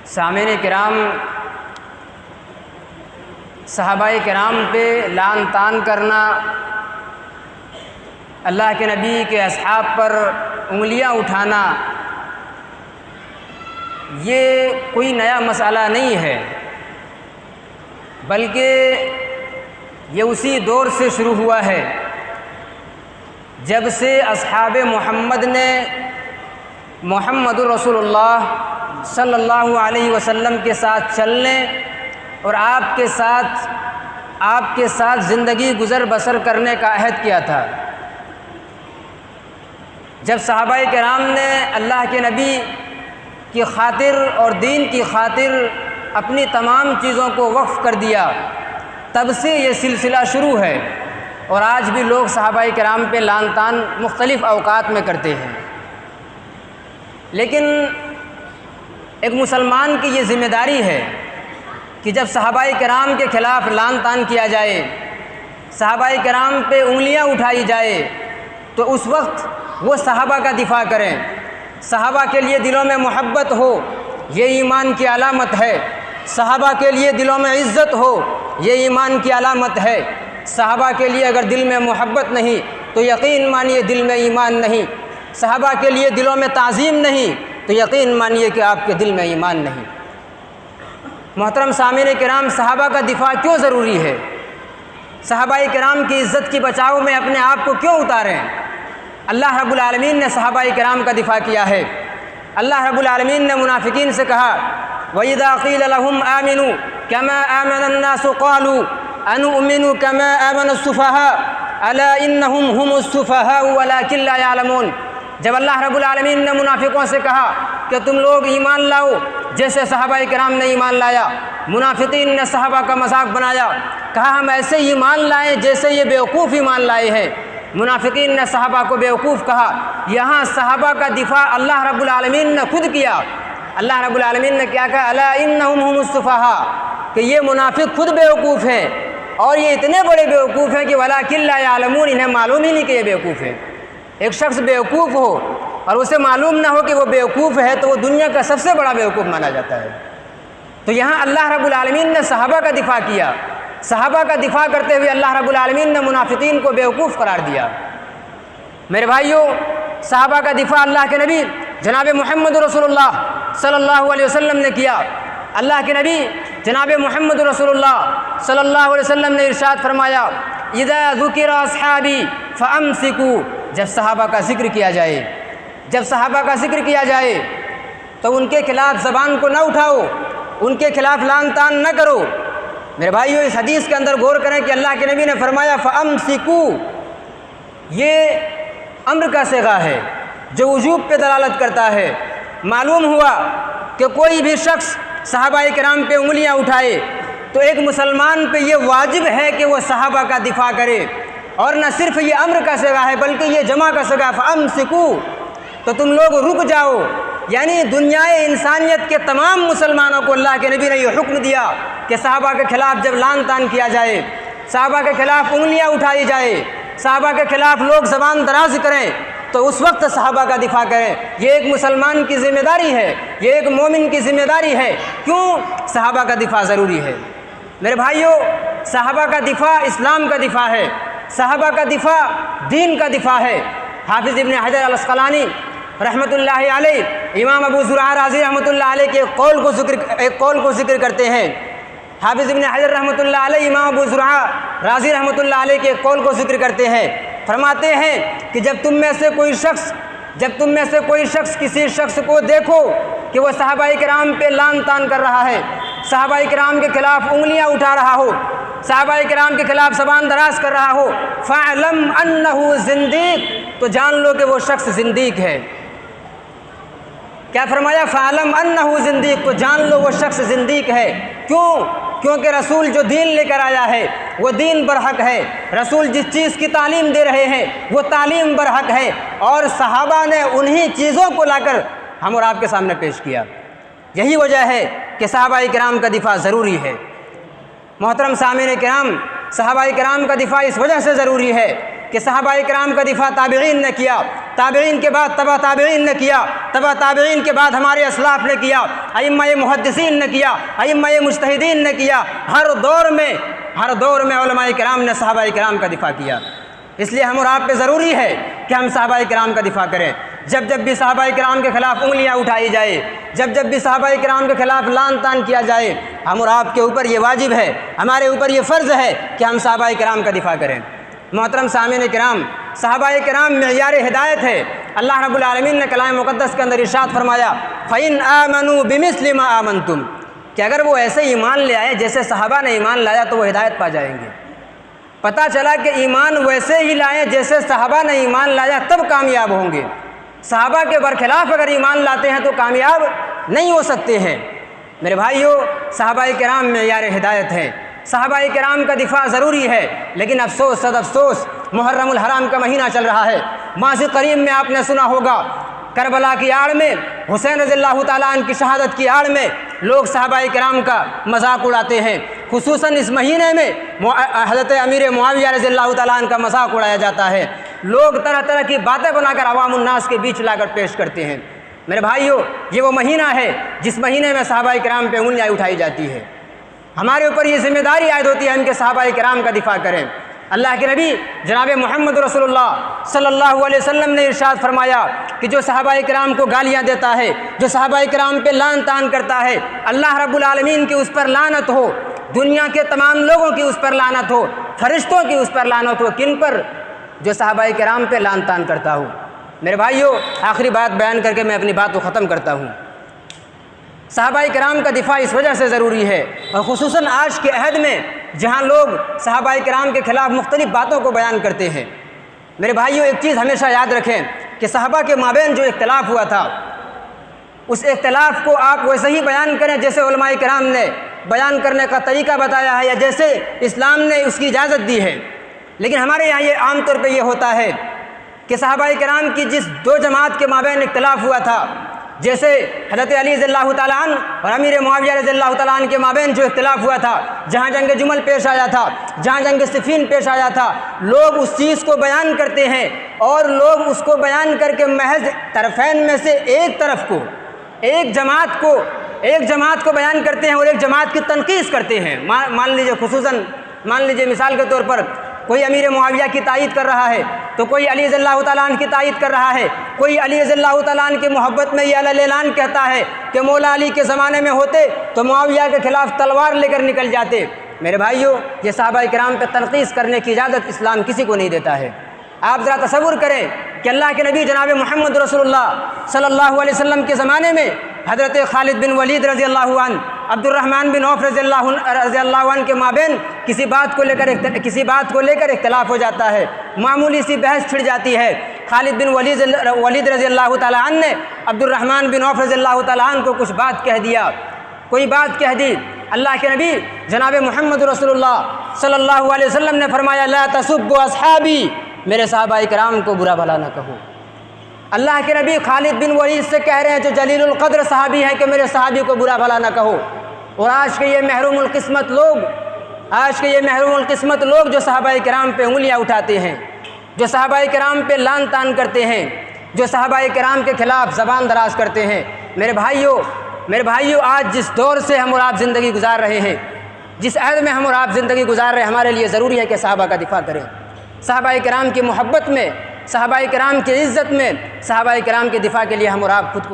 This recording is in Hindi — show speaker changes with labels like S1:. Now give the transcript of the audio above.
S1: सामीन किराम, सहाबाए किराम पे लान तान करना, अल्लाह के नबी के असहाब पर उंगलियां उठाना, ये कोई नया मसला नहीं है, बल्कि ये उसी दौर से शुरू हुआ है जब से असहाब मोहम्मद ने मुहम्मदुर रसूलुल्लाह सल्लल्लाहु अलैहि वसल्लम के साथ चलने और आपके साथ ज़िंदगी गुज़र बसर करने का अहद किया था। जब सहाबाए किराम ने अल्लाह के नबी की खातिर और दीन की खातिर अपनी तमाम चीज़ों को वक्फ़ कर दिया, तब से ये सिलसिला शुरू है और आज भी लोग सहाबाए किराम पे लान तान मुख्तलिफ़ अवकात में करते हैं। लेकिन एक मुसलमान की ये ज़िम्मेदारी है कि जब सहाबाए किराम के ख़िलाफ़ लान तान किया जाए, सहाबाए किराम पे उंगलियां उठाई जाए, तो उस वक्त वो सहाबा का दिफ़ा करें। सहाबा के लिए दिलों में मोहब्बत हो, ये ईमान की अलामत है। सहाबा के लिए दिलों में इज़्ज़त हो, ये ईमान की अलामत है। सहाबा के लिए अगर दिल में मोहब्बत नहीं तो यकीन मानिए दिल में ईमान नहीं। सहाबा के लिए दिलों में ताज़ीम नहीं तो यकीन मानिए कि आपके दिल में ईमान नहीं। मोहतरम सामीन किराम, सहाबा का दिफ़ा क्यों ज़रूरी है? सहाबाए किराम की इज़्ज़त की बचाव में अपने आप को क्यों उतारें? अल्लाह रब्बुल आलमीन ने सहाबाए किराम का दिफ़ा किया है। अल्लाह रब्बुल आलमीन ने मुनाफिकीन से कहा, वइज़ा क़ील लहुम आमिनू कमा आमनन्नासु क़ालू अनुमिनु कमा आमनस्सुफ़हा अला इन्नहुम हुमुस्सुफ़हा वलाकिन ला यअलमून। जब अल्लाह रब्बुल आलमीन ने मुनाफिकों से कहा कि तुम लोग ईमान लाओ जैसे सहाबाए किराम ने ईमान लाया, मुनाफिकीन ने सहाबा का मजाक बनाया, कहा हम ऐसे ईमान लाएँ जैसे ये बेवकूफ़ ईमान लाए हैं। मुनाफिकीन ने सहाबा को बेवकूफ़ कहा। यहाँ सहाबा का दिफ़ा अल्लाह रब्बुल आलमीन ने खुद किया। अल्लाह रब्बुल आलमीन ने क्या कहा? अला इन्नहुम हुमुस्सुफ़हा, कि ये मुनाफिक खुद बेवकूफ़ हैं और ये इतने बड़े बेवकूफ़ हैं कि वलाकिन ला यअलमून, इन्हें मालूम ही नहीं कि ये बेवकूफ़ है। एक शख्स बेवकूफ़ हो और उसे मालूम ना हो कि वो बेवकूफ़ है तो वो दुनिया का सबसे बड़ा बेवकूफ़ माना जाता है। तो यहाँ अल्लाह रब्बुल आलमीन ने सहाबा का दिफ़ा किया। सहाबा का दिफ़ा करते हुए अल्लाह रब्बुल आलमीन ने मुनाफिकीन को बेवकूफ़ करार दिया। मेरे भाइयों, सहाबा का दिफ़ा अल्लाह के नबी जनाब मुहम्मद रसूलुल्लाह सल्लल्लाहु अलैहि वसल्लम ने किया। अल्लाह के नबी जनाब मुहम्मद रसूलुल्लाह सल्लल्लाहु अलैहि वसल्लम ने इरशाद फरमाया, इज़ा ज़ुकिरा अस्हाबी फ़अम्सिकू, जब सहाबा का ज़िक्र किया जाए, जब सहाबा का ज़िक्र किया जाए तो उनके ख़िलाफ़ ज़बान को न उठाओ, उनके ख़िलाफ़ लान तान न करो। मेरे भाइयों, इस हदीस के अंदर गौर करें कि अल्लाह के नबी ने फरमाया फ़अम्सिकू, ये अम्र का सिगा है जो वजूब पे दलालत करता है। मालूम हुआ कि कोई भी शख्स सहाबाए किराम पे उंगलियां उठाए तो एक मुसलमान पे ये वाजिब है कि वो सहाबा का दिफ़ा करे। और न सिर्फ ये अम्र का सिगा है बल्कि ये जमा का सिगा, फ़अम्सिकू, तो तुम लोग रुक जाओ। यानी दुनियाए इंसानियत के तमाम मुसलमानों को अल्लाह के नबी ने यह हुक्म दिया कि सहाबा के ख़िलाफ़ जब लान तान किया जाए, सहाबा के ख़िलाफ़ उंगलियां उठाई जाए, सहाबा के ख़िलाफ़ लोग ज़बान दराज करें, तो उस वक्त सहाबा का दिफ़ा करें। ये एक मुसलमान की ज़िम्मेदारी है, ये एक मोमिन की ज़िम्मेदारी है। क्यों? सहाबा का दिफ़ा ज़रूरी है। मेरे भाइयों, सहाबा का दिफ़ा इस्लाम का दिफ़ा है, सहाबा का दिफ़ा दीन का दिफ़ा है। हाफिज़ इब्न हजर अल अस्क़लानी रहमतुल्लाहि अलैह इमाम अबू ज़ुरआ राज़ी रहमतुल्लाहि अलैह के एक कौल को ज़िक्र करते हैं। हाफिज़ इब्न हजर रहमतुल्लाहि अलैह इमाम अबू ज़ुरआ राज़ी रहमतुल्लाहि अलैह के एक कौल को ज़िक्र करते हैं। फरमाते हैं कि जब तुम में से कोई शख्स किसी शख्स को देखो कि वह सहाबाए किराम पे लान तान कर रहा है, सहाबाए किराम के ख़िलाफ़ उंगलियां उठा रहा हो, सहाबाए किराम के ख़िलाफ़ ज़बान दराज कर रहा हो, फ़अलम अन्नहु ज़िंदीक़, तो जान लो कि वो शख्स ज़िंदीक़ है। क्या फरमाया? फ़अलम अन्नहु ज़िंदीक़, तो जान लो वो शख्स ज़िंदीक़ है। क्यों? क्योंकि रसूल जो दीन लेकर आया है वो दीन बरहक है। रसूल जिस चीज़ की तालीम दे रहे हैं वो तालीम बरहक है और सहाबा ने उन्हीं चीज़ों को लाकर हम और आपके सामने पेश किया। यही वजह है कि सहाबाए किराम का दिफ़ा ज़रूरी है। मोहतरम सामीन किराम, सहाबाए किराम का दिफ़ा इस वजह से ज़रूरी है कि सहाबाए किराम का दिफ़ा ताबिईन ने किया, ताबईन के बाद तबा ताबईन ने किया, तबा ताबईन के बाद हमारे असलाफ ने किया, अइम्मा मुहद्दिसीन ने किया, अइम्मा मुज्तहिदीन ने किया। हर दौर में उलमाए किराम ने सहाबाए किराम का दिफ़ा किया। इसलिए हम और आप पे ज़रूरी है कि हम सहाबाए किराम का दिफ़ा करें। जब जब भी सहाबाए किराम के ख़िलाफ़ उंगलियां उठाई जाए, जब जब भी सहाबाए किराम के ख़िलाफ़ लान तान किया जाए, हम और आपके ऊपर ये वाजिब है, हमारे ऊपर ये फ़र्ज़ है कि हम सहाबाए किराम का दिफ़ा करें। मोहतरम सामीन किराम, सहाबाए किराम मेयार हिदायत है। अल्लाह रब्बुल आलमीन ने कलाम मुक़द्दस के अंदर इरशाद फरमाया, फ़इन आमनू बिमिस्लि मा आमनतुम, कि अगर वो ऐसे ईमान ले आए जैसे सहाबा ने ईमान लाया तो वो हिदायत पा जाएंगे। पता चला कि ईमान वैसे ही लाएं जैसे सहाबा ने ईमान लाया, तब कामयाब होंगे। सहाबा के बरखिलाफ़ अगर ईमान लाते हैं तो कामयाब नहीं हो सकते हैं। मेरे भाइयों, सहाबाए किराम मेयार हिदायत है, सहाबाए किराम का दिफ़ा ज़रूरी है। लेकिन अफसोस सद अफसोस, मुहर्रमुल हराम का महीना चल रहा है। माज़ी करीम में आपने सुना होगा, करबला की आड़ में, हुसैन रज़ियल्लाहु ताला अन्हु की शहादत की आड़ में लोग सहाबाए किराम का मजाक उड़ाते हैं। खुसूसन इस महीने में हज़रत अमीर मुआविया रज़ियल्लाहु ताला अन्हु का मजाक उड़ाया जाता है। लोग तरह तरह की बातें बनाकर अवामुन नास के बीच लाकर पेश करते हैं। मेरे भाइयों, ये वो महीना है जिस महीने में सहाबाए किराम पे उंगलियां उठाई जाती है। हमारे ऊपर ये जिम्मेदारी आयद होती है हम के सहाबाए किराम का दिफ़ा करें। अल्लाह के नबी जनाब मोहम्मद रसूलुल्लाह सल्लल्लाहु अलैहि वसल्लम ने इरशाद फरमाया कि जो सहाबाए किराम को गालियाँ देता है, जो सहाबाए किराम पे लान तान करता है, अल्लाह रब्बुल आलमीन की उस पर लानत हो, दुनिया के तमाम लोगों की उस पर लानत हो, फरिश्तों की उस पर लानत हो। किन पर? जो सहाबाए किराम पे लान तान करता हो। मेरे भाइयों, आखिरी बात बयान करके मैं अपनी बात को ख़त्म करता हूँ। सहाबाए किराम का दिफ़ा इस वजह से ज़रूरी है, और ख़ुसूसन आज के अहद में जहाँ लोग सहाबाए किराम के ख़िलाफ़ मुख्तलिफ़ बातों को बयान करते हैं। मेरे भाइयों, एक चीज़ हमेशा याद रखें कि सहाबा के माबैन जो इख्तिलाफ़ हुआ था, उस इख्तिलाफ़ को आप वैसे ही बयान करें जैसे उलमाए किराम ने बयान करने का तरीक़ा बताया है, या जैसे इस्लाम ने उसकी इजाज़त दी है। लेकिन हमारे यहाँ ये आम तौर पर यह होता है कि सहाबाए किराम की जिस दो जमात के माबैन इख्तिलाफ़ हुआ था, जैसे हज़रत अली रज़ियल्लाहु ताला अन्हु और अमीर मुआविया रज़ियल्लाहु ताला अन्हु के माबैन जो इख्तिलाफ़ हुआ था, जहाँ जंग जुमल पेश आया था, जहाँ जंग सिफ़ीन पेश आया था, लोग उस चीज़ को बयान करते हैं और लोग उसको बयान करके महज तरफ़ैन में से एक तरफ को, एक जमात को बयान करते हैं और एक जमात की तनक़ीस करते हैं। मान लीजिए, खुसूसन मान लीजिए मिसाल के तौर पर कोई अमीर मुआविया की तायीद कर रहा है तो कोई अली रज़ियल्लाहु ताला अन्हु की तायीद कर रहा है। कोई अली रज़ियल्लाहु ताला अन्हु की मोहब्बत में यह ऐलान कहता है कि मौला अली के ज़माने में होते तो मुआविया के ख़िलाफ़ तलवार लेकर निकल जाते। मेरे भाइयों, ये सहाबाए किराम पे तनक़ीस करने की इजाज़त इस्लाम किसी को नहीं देता है। आप ज़रा तसव्वुर करें कि अल्लाह के नबी जनाब मोहम्मद रसूलुल्लाह सल्लल्लाहु अलैहि वसल्लम के ज़माने में हज़रत खालिद बिन वलीद रज़ियल्लाहु अन्हु, अब्दुर्रहमान बिन औफ रज़ियल्लाहु अन्हु के माबैन किसी बात को लेकर इख्तिलाफ़ हो जाता है, मामूली सी बहस छिड़ जाती है। खालिद बिन वलीद रज़ियल्लाहु ताला अन्हु ने अब्दुर्रहमान बिन औफ रज़ियल्लाहु ताला अन्हु को कुछ बात कह दिया, कोई बात कह दी। अल्लाह के नबी जनाब मोहम्मद रसूलुल्लाह सल्लल्लाहु अलैहि वसल्लम ने फरमाया, ला तसुब्बु अस्हाबी, मेरे सहाबाए किराम को बुरा भला न कहो। अल्लाह के नबी खालिद बिन वलीद से कह रहे हैं जो जलीलुल क़द्र सहाबी हैं कि मेरे सहाबी को बुरा भला न कहो। और आज के ये महरूमुल किस्मत लोग जो सहाबाए किराम पे उंगलियां उठाते हैं, जो सहाबाए किराम पे लान तान करते हैं, जो सहाबाए किराम के ख़िलाफ़ ज़बान दराज करते हैं। मेरे भाइयों, आज जिस दौर से हम और आप ज़िंदगी गुजार रहे हैं, जिस अहद में हम और आप ज़िंदगी गुजार रहे हैं, हमारे लिए ज़रूरी है कि सहाबा का दिफ़ा करें। सहाबाए किराम की मोहब्बत में, सहाबाए किराम की इज़्ज़त में, सहाबाए किराम के दिफ़ा के लिए हम और आप खुद को